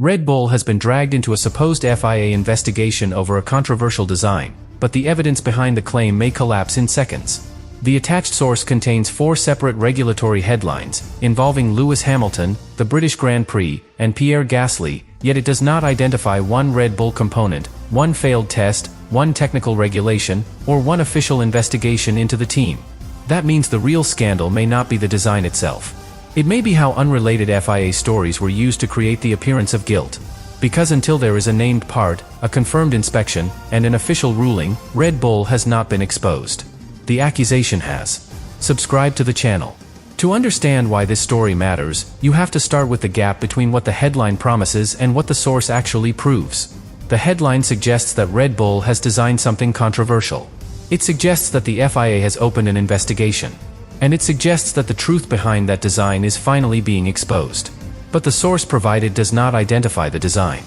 Red Bull has been dragged into a supposed FIA investigation over a controversial design, but the evidence behind the claim may collapse in seconds. The attached source contains 4 separate regulatory headlines, involving Lewis Hamilton, the British Grand Prix, and Pierre Gasly, yet it does not identify one Red Bull component, one failed test, one technical regulation, or one official investigation into the team. That means the real scandal may not be the design itself. It may be how unrelated FIA stories were used to create the appearance of guilt. Because until there is a named part, a confirmed inspection, and an official ruling, Red Bull has not been exposed. The accusation has. Subscribe to the channel. To understand why this story matters, you have to start with the gap between what the headline promises and what the source actually proves. The headline suggests that Red Bull has designed something controversial. It suggests that the FIA has opened an investigation. And it suggests that the truth behind that design is finally being exposed. But the source provided does not identify the design.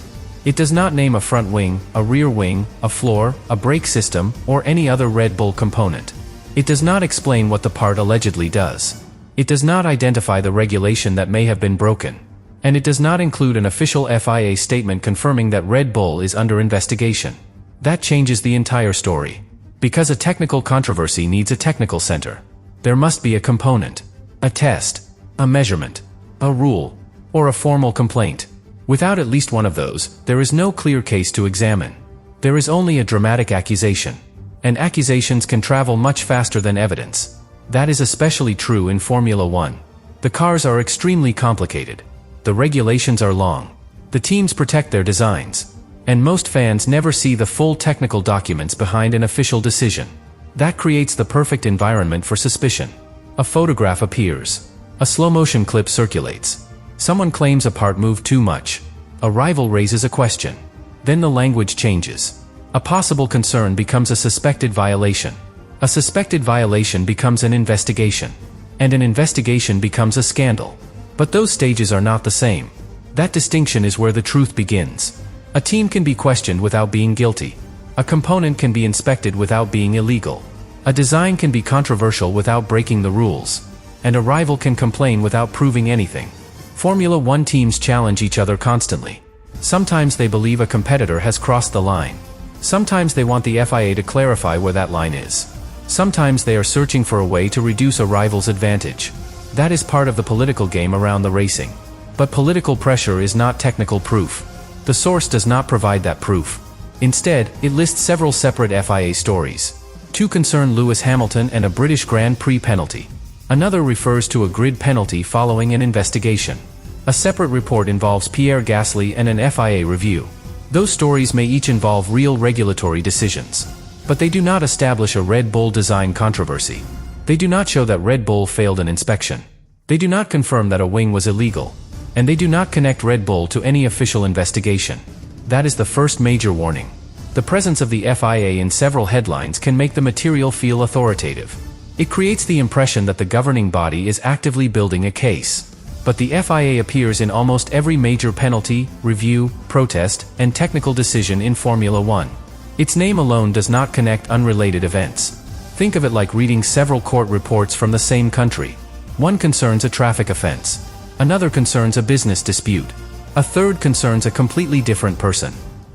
It does not name a front wing, a rear wing, a floor, a brake system, or any other Red Bull component. It does not explain what the part allegedly does. It does not identify the regulation that may have been broken. And it does not include an official FIA statement confirming that Red Bull is under investigation. That changes the entire story. Because a technical controversy needs a technical center. There must be a component, a test, a measurement, a rule, or a formal complaint. Without at least one of those, there is no clear case to examine. There is only a dramatic accusation. And accusations can travel much faster than evidence. That is especially true in Formula 1. The cars are extremely complicated. The regulations are long. The teams protect their designs. And most fans never see the full technical documents behind an official decision. That creates the perfect environment for suspicion. A photograph appears. A slow-motion clip circulates. Someone claims a part moved too much. A rival raises a question. Then the language changes. A possible concern becomes a suspected violation. A suspected violation becomes an investigation. And an investigation becomes a scandal. But those stages are not the same. That distinction is where the truth begins. A team can be questioned without being guilty. A component can be inspected without being illegal. A design can be controversial without breaking the rules. And a rival can complain without proving anything. Formula 1 teams challenge each other constantly. Sometimes they believe a competitor has crossed the line. Sometimes they want the FIA to clarify where that line is. Sometimes they are searching for a way to reduce a rival's advantage. That is part of the political game around the racing. But political pressure is not technical proof. The source does not provide that proof. Instead, it lists several separate FIA stories. 2 concern Lewis Hamilton and a British Grand Prix penalty. Another refers to a grid penalty following an investigation. A separate report involves Pierre Gasly and an FIA review. Those stories may each involve real regulatory decisions. But they do not establish a Red Bull design controversy. They do not show that Red Bull failed an inspection. They do not confirm that a wing was illegal. And they do not connect Red Bull to any official investigation. That is the first major warning. The presence of the FIA in several headlines can make the material feel authoritative. It creates the impression that the governing body is actively building a case. But the FIA appears in almost every major penalty, review, protest, and technical decision in Formula 1. Its name alone does not connect unrelated events. Think of it like reading several court reports from the same country. One concerns a traffic offense. Another concerns a business dispute. A third concerns a completely different person.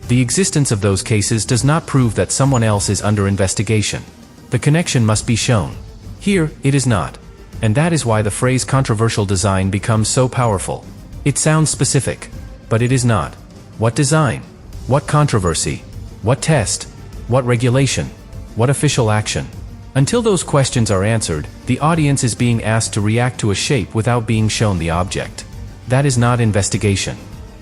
The existence of those cases does not prove that someone else is under investigation. The connection must be shown. Here, it is not. And that is why the phrase controversial design becomes so powerful. It sounds specific, but it is not. What design? What controversy? What test? What regulation? What official action? Until those questions are answered, the audience is being asked to react to a shape without being shown the object. That is not investigation.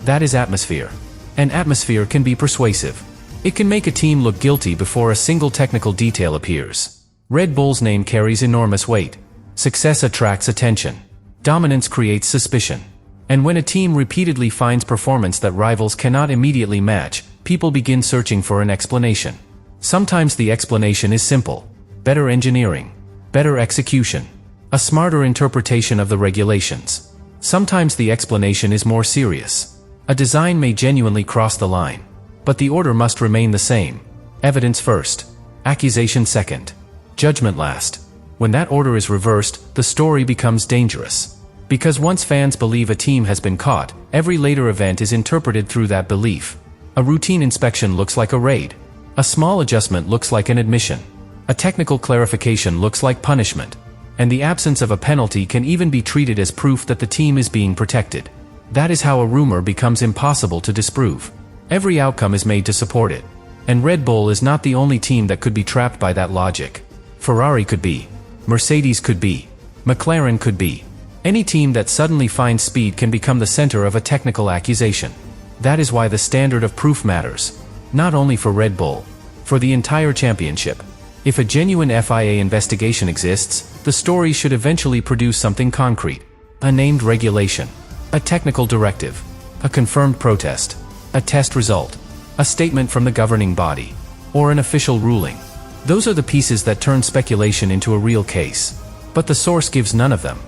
That is atmosphere. And atmosphere can be persuasive. It can make a team look guilty before a single technical detail appears. Red Bull's name carries enormous weight. Success attracts attention. Dominance creates suspicion. And when a team repeatedly finds performance that rivals cannot immediately match, people begin searching for an explanation. Sometimes the explanation is simple. Better engineering. Better execution. A smarter interpretation of the regulations. Sometimes the explanation is more serious. A design may genuinely cross the line. But the order must remain the same. Evidence first. Accusation second. Judgment last. When that order is reversed, the story becomes dangerous. Because once fans believe a team has been caught, every later event is interpreted through that belief. A routine inspection looks like a raid. A small adjustment looks like an admission. A technical clarification looks like punishment. And the absence of a penalty can even be treated as proof that the team is being protected. That is how a rumor becomes impossible to disprove. Every outcome is made to support it. And Red Bull is not the only team that could be trapped by that logic. Ferrari could be. Mercedes could be. McLaren could be. Any team that suddenly finds speed can become the center of a technical accusation. That is why the standard of proof matters. Not only for Red Bull. For the entire championship. If a genuine FIA investigation exists, the story should eventually produce something concrete. A named regulation. A technical directive. A confirmed protest. A test result. A statement from the governing body. Or an official ruling. Those are the pieces that turn speculation into a real case. But the source gives none of them.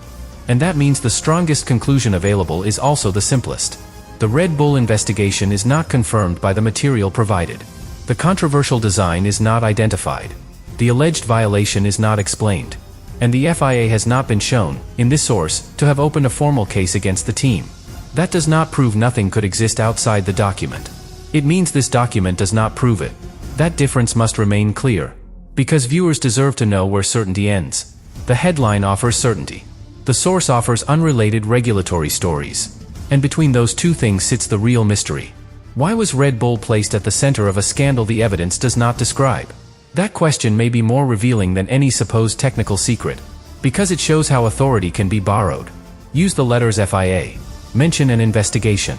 And that means the strongest conclusion available is also the simplest. The Red Bull investigation is not confirmed by the material provided. The controversial design is not identified. The alleged violation is not explained. And the FIA has not been shown, in this source, to have opened a formal case against the team. That does not prove nothing could exist outside the document. It means this document does not prove it. That difference must remain clear. Because viewers deserve to know where certainty ends. The headline offers certainty. The source offers unrelated regulatory stories. And between those two things sits the real mystery. Why was Red Bull placed at the center of a scandal the evidence does not describe? That question may be more revealing than any supposed technical secret. Because it shows how authority can be borrowed. Use the letters FIA. Mention an investigation.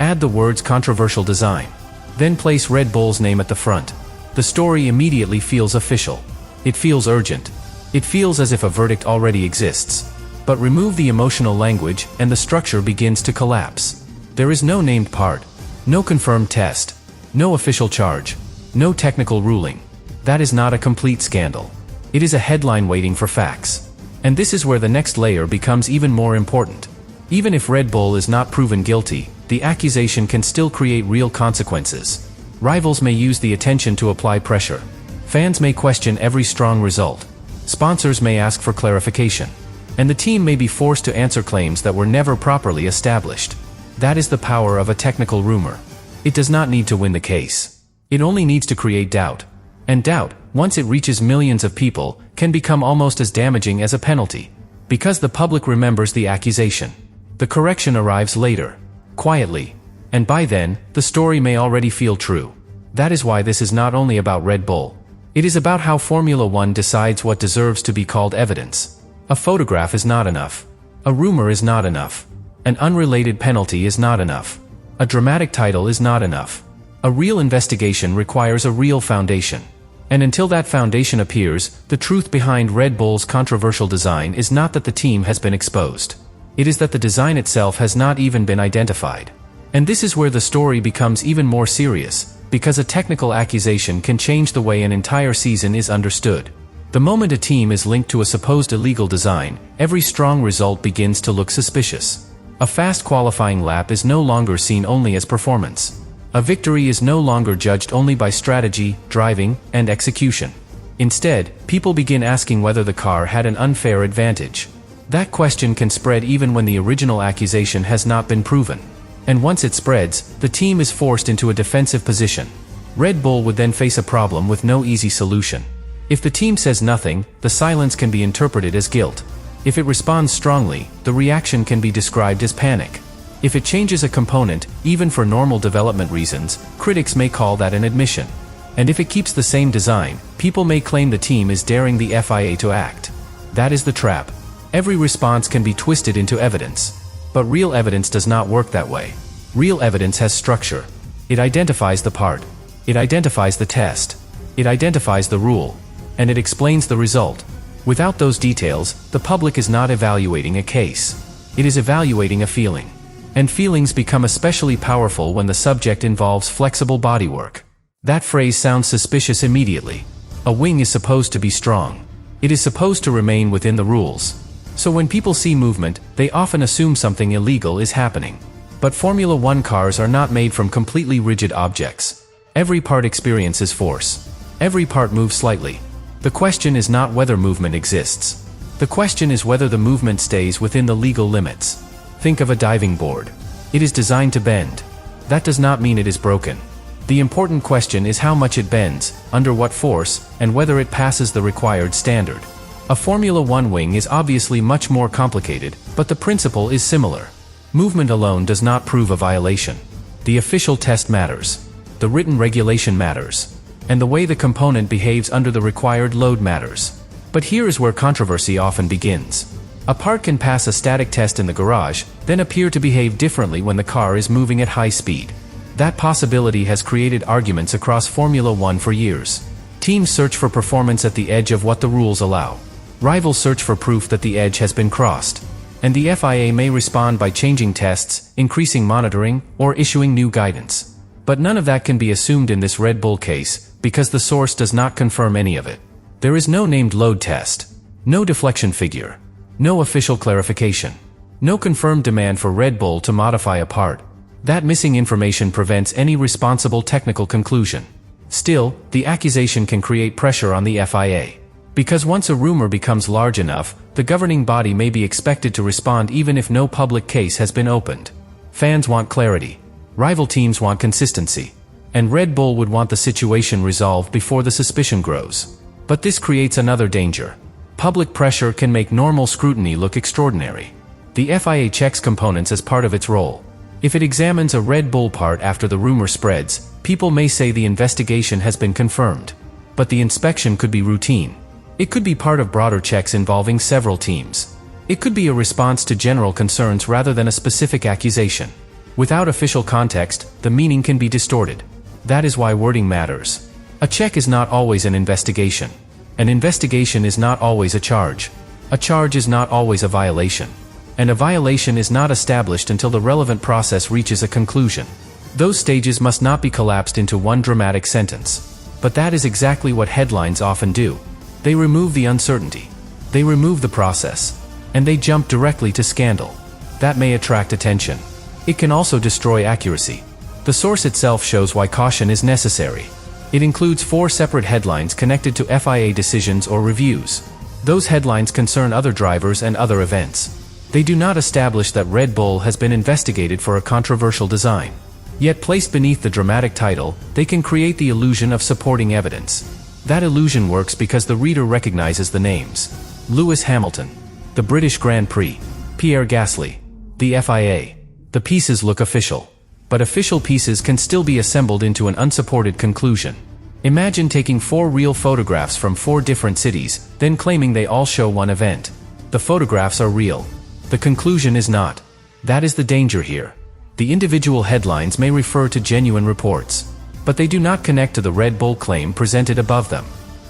Add the words controversial design. Then place Red Bull's name at the front. The story immediately feels official. It feels urgent. It feels as if a verdict already exists. But remove the emotional language and the structure begins to collapse. There is no named part. No confirmed test. No official charge. No technical ruling. That is not a complete scandal. It is a headline waiting for facts. And this is where the next layer becomes even more important. Even if Red Bull is not proven guilty, the accusation can still create real consequences. Rivals may use the attention to apply pressure. Fans may question every strong result. Sponsors may ask for clarification. And the team may be forced to answer claims that were never properly established. That is the power of a technical rumor. It does not need to win the case. It only needs to create doubt. And doubt, once it reaches millions of people, can become almost as damaging as a penalty. Because the public remembers the accusation. The correction arrives later. Quietly. And by then, the story may already feel true. That is why this is not only about Red Bull. It is about how Formula One decides what deserves to be called evidence. A photograph is not enough. A rumor is not enough. An unrelated penalty is not enough. A dramatic title is not enough. A real investigation requires a real foundation. And until that foundation appears, the truth behind Red Bull's controversial design is not that the team has been exposed. It is that the design itself has not even been identified. And this is where the story becomes even more serious, because a technical accusation can change the way an entire season is understood. The moment a team is linked to a supposed illegal design, every strong result begins to look suspicious. A fast qualifying lap is no longer seen only as performance. A victory is no longer judged only by strategy, driving, and execution. Instead, people begin asking whether the car had an unfair advantage. That question can spread even when the original accusation has not been proven. And once it spreads, the team is forced into a defensive position. Red Bull would then face a problem with no easy solution. If the team says nothing, the silence can be interpreted as guilt. If it responds strongly, the reaction can be described as panic. If it changes a component, even for normal development reasons, critics may call that an admission. And if it keeps the same design, people may claim the team is daring the FIA to act. That is the trap. Every response can be twisted into evidence. But real evidence does not work that way. Real evidence has structure. It identifies the part. It identifies the test. It identifies the rule. And it explains the result. Without those details, the public is not evaluating a case. It is evaluating a feeling. And feelings become especially powerful when the subject involves flexible bodywork. That phrase sounds suspicious immediately. A wing is supposed to be strong. It is supposed to remain within the rules. So when people see movement, they often assume something illegal is happening. But Formula One cars are not made from completely rigid objects. Every part experiences force. Every part moves slightly. The question is not whether movement exists. The question is whether the movement stays within the legal limits. Think of a diving board. It is designed to bend. That does not mean it is broken. The important question is how much it bends, under what force, and whether it passes the required standard. A Formula One wing is obviously much more complicated, but the principle is similar. Movement alone does not prove a violation. The official test matters. The written regulation matters. And the way the component behaves under the required load matters. But here is where controversy often begins. A part can pass a static test in the garage, then appear to behave differently when the car is moving at high speed. That possibility has created arguments across Formula One for years. Teams search for performance at the edge of what the rules allow. Rivals search for proof that the edge has been crossed. And the FIA may respond by changing tests, increasing monitoring, or issuing new guidance. But none of that can be assumed in this Red Bull case, because the source does not confirm any of it. There is no named load test. No deflection figure. No official clarification. No confirmed demand for Red Bull to modify a part. That missing information prevents any responsible technical conclusion. Still, the accusation can create pressure on the FIA. Because once a rumor becomes large enough, the governing body may be expected to respond even if no public case has been opened. Fans want clarity. Rival teams want consistency. And Red Bull would want the situation resolved before the suspicion grows. But this creates another danger. Public pressure can make normal scrutiny look extraordinary. The FIA checks components as part of its role. If it examines a Red Bull part after the rumor spreads, people may say the investigation has been confirmed. But the inspection could be routine. It could be part of broader checks involving several teams. It could be a response to general concerns rather than a specific accusation. Without official context, the meaning can be distorted. That is why wording matters. A check is not always an investigation. An investigation is not always a charge. A charge is not always a violation. And a violation is not established until the relevant process reaches a conclusion. Those stages must not be collapsed into one dramatic sentence. But that is exactly what headlines often do. They remove the uncertainty. They remove the process. And they jump directly to scandal. That may attract attention. It can also destroy accuracy. The source itself shows why caution is necessary. It includes 4 separate headlines connected to FIA decisions or reviews. Those headlines concern other drivers and other events. They do not establish that Red Bull has been investigated for a controversial design. Yet placed beneath the dramatic title, they can create the illusion of supporting evidence. That illusion works because the reader recognizes the names. Lewis Hamilton. The British Grand Prix. Pierre Gasly. The FIA. The pieces look official. But official pieces can still be assembled into an unsupported conclusion. Imagine taking 4 real photographs from 4 different cities, then claiming they all show one event. The photographs are real. The conclusion is not. That is the danger here. The individual headlines may refer to genuine reports, but they do not connect to the Red Bull claim presented above them.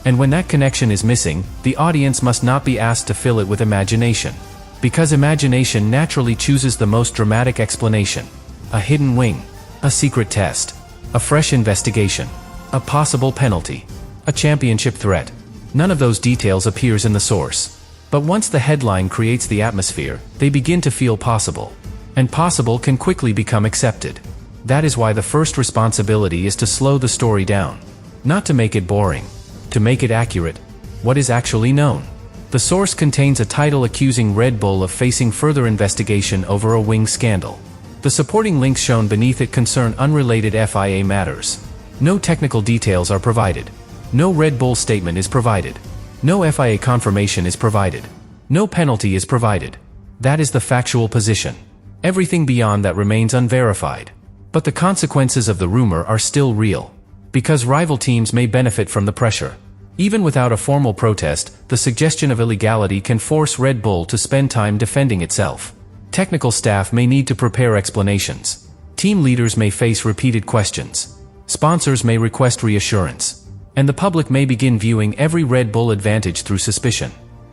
And when that connection is missing, the audience must not be asked to fill it with imagination. Because imagination naturally chooses the most dramatic explanation. A hidden wing. A secret test. A fresh investigation. A possible penalty. A championship threat. None of those details appears in the source. But once the headline creates the atmosphere, they begin to feel possible. And possible can quickly become accepted. That is why the first responsibility is to slow the story down. Not to make it boring. To make it accurate. What is actually known? The source contains a title accusing Red Bull of facing further investigation over a wing scandal. The supporting links shown beneath it concern unrelated FIA matters. No technical details are provided. No Red Bull statement is provided. No FIA confirmation is provided. No penalty is provided. That is the factual position. Everything beyond that remains unverified. But the consequences of the rumor are still real. Because rival teams may benefit from the pressure. Even without a formal protest, the suggestion of illegality can force Red Bull to spend time defending itself. Technical staff may need to prepare explanations. Team leaders may face repeated questions. Sponsors may request reassurance. And the public may begin viewing every Red Bull advantage through suspicion.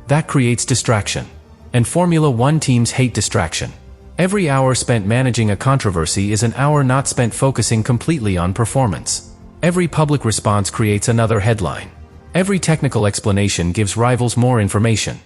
That creates distraction. And Formula One teams hate distraction. Every hour spent managing a controversy is an hour not spent focusing completely on performance. Every public response creates another headline. Every technical explanation gives rivals more information.